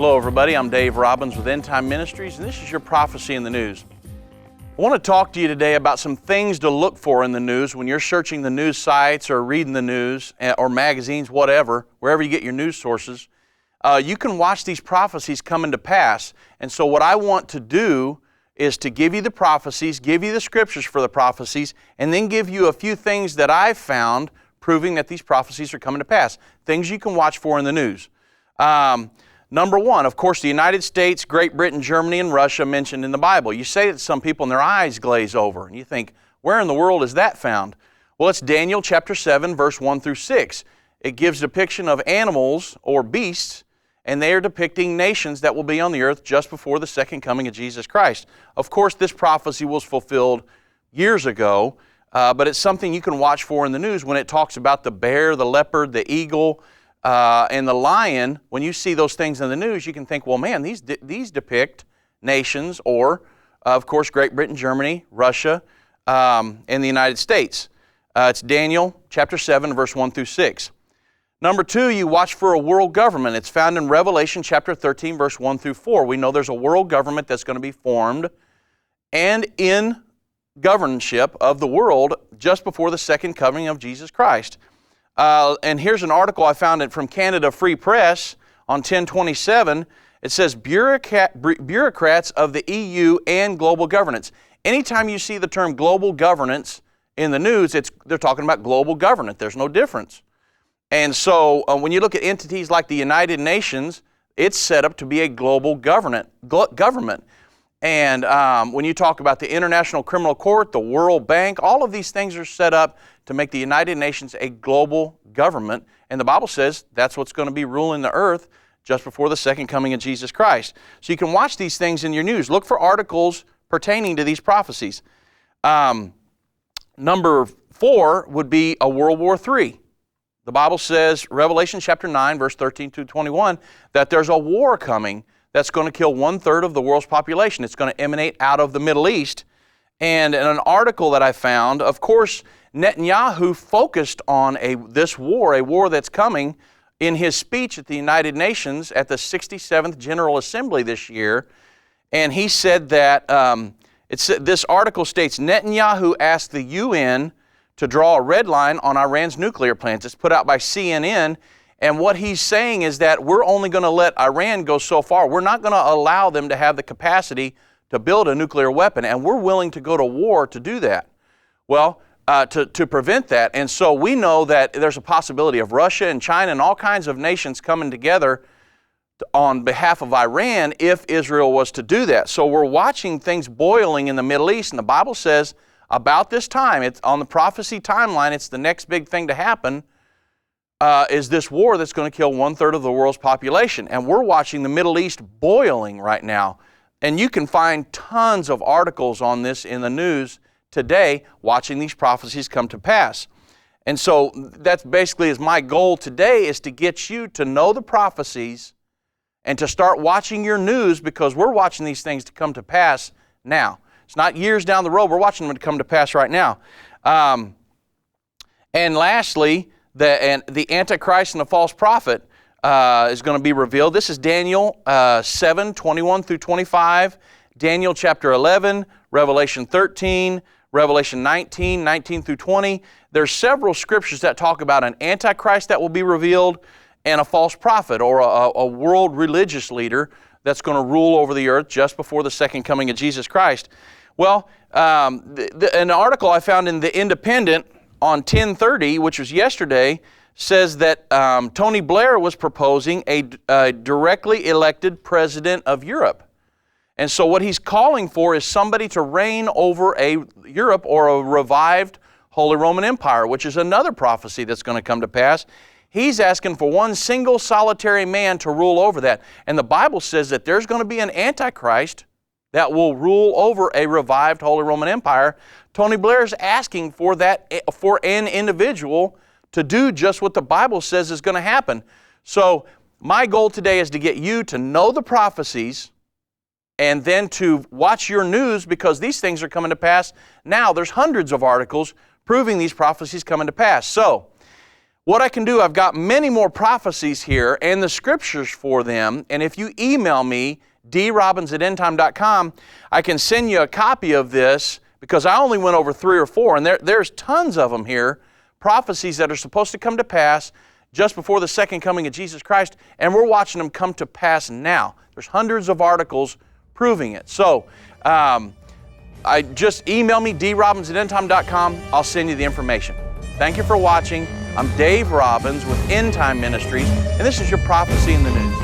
Hello everybody, I'm Dave Robbins with Endtime Ministries, and this is your Prophecy in the News. I want to talk to you today about some things to look for in the news when you're searching the news sites or reading the news or magazines, whatever, wherever you get your news sources. You can watch these prophecies come into pass. And so what I want to do is to give you the prophecies, give you the scriptures for the prophecies, and then give you a few things that I've found proving that these prophecies are coming to pass. Things you can watch for in the news. Number one, of course, the United States, Great Britain, Germany, and Russia mentioned in the Bible. You say it to some people and their eyes glaze over, and you think, where in the world is that found? Well, it's Daniel chapter 7, verse 1 through 6. It gives a depiction of animals or beasts, and they are depicting nations that will be on the earth just before the second coming of Jesus Christ. Of course, this prophecy was fulfilled years ago, but it's something you can watch for in the news when it talks about the bear, the leopard, the eagle, and the lion. When you see those things in the news, you can think, well, man, these depict nations, or, of course, Great Britain, Germany, Russia, and the United States. It's Daniel chapter 7, verse 1 through 6. Number two, you watch for a world government. It's found in Revelation chapter 13, verse 1 through 4. We know there's a world government that's going to be formed and in governorship of the world just before the second coming of Jesus Christ. And here's an article I found from Canada Free Press on 1027. It says, Bureaucrats of the EU and global governance. Anytime you see the term global governance in the news, they're talking about global government. There's no difference. And so when you look at entities like the United Nations, it's set up to be a global government. And when you talk about the International Criminal Court, the World Bank, all of these things are set up to make the United Nations a global government. And the Bible says that's what's going to be ruling the earth just before the second coming of Jesus Christ. So you can watch these things in your news. Look for articles pertaining to these prophecies. Number 4 would be a World War III. The Bible says, Revelation chapter 9, verse 13 to 21, that there's a war coming that's going to kill 1/3 of the world's population. It's going to emanate out of the Middle East. And in an article that I found, of course, Netanyahu focused on this war, a war that's coming, in his speech at the United Nations at the 67th General Assembly this year. And he said that, this article states, Netanyahu asked the UN to draw a red line on Iran's nuclear plans. It's put out by CNN. And what he's saying is that we're only going to let Iran go so far. We're not going to allow them to have the capacity to build a nuclear weapon, and we're willing to go to war to do that. Well, to prevent that. And so we know that there's a possibility of Russia and China and all kinds of nations coming together on behalf of Iran if Israel was to do that. So we're watching things boiling in the Middle East, and the Bible says about this time, it's on the prophecy timeline, it's the next big thing to happen, is this war that's going to kill 1/3 of the world's population. And we're watching the Middle East boiling right now. And you can find tons of articles on this in the news today, watching these prophecies come to pass. And so that's basically is my goal today, is to get you to know the prophecies and to start watching your news, because we're watching these things to come to pass now. It's not years down the road. We're watching them to come to pass right now. And lastly, the Antichrist and the false prophet is going to be revealed. This is Daniel 7, 21 through 25, Daniel chapter 11, Revelation 13, Revelation 19, 19 through 20. There's several scriptures that talk about an Antichrist that will be revealed and a false prophet, or a world religious leader that's going to rule over the earth just before the second coming of Jesus Christ. Well, an article I found in The Independent on 1030, which was yesterday, says that Tony Blair was proposing a directly elected president of Europe. And so what he's calling for is somebody to reign over Europe, or a revived Holy Roman Empire, which is another prophecy that's going to come to pass. He's asking for one single solitary man to rule over that. And the Bible says that there's going to be an Antichrist that will rule over a revived Holy Roman Empire. Tony Blair's asking for that, for an individual to do just what the Bible says is going to happen. So my goal today is to get you to know the prophecies and then to watch your news, because these things are coming to pass now. There's hundreds of articles proving these prophecies coming to pass. So What I can do, I've got many more prophecies here and the scriptures for them, and if you email me, drobbins@endtime.com, I can send you a copy of this, because I only went over 3 or 4, and there's tons of them here, prophecies that are supposed to come to pass just before the second coming of Jesus Christ, and we're watching them come to pass now. There's hundreds of articles proving it. So, I just email me, drobbins@endtime.com. I'll send you the information. Thank you for watching. I'm Dave Robbins with Endtime Ministries, and this is your Prophecy in the News.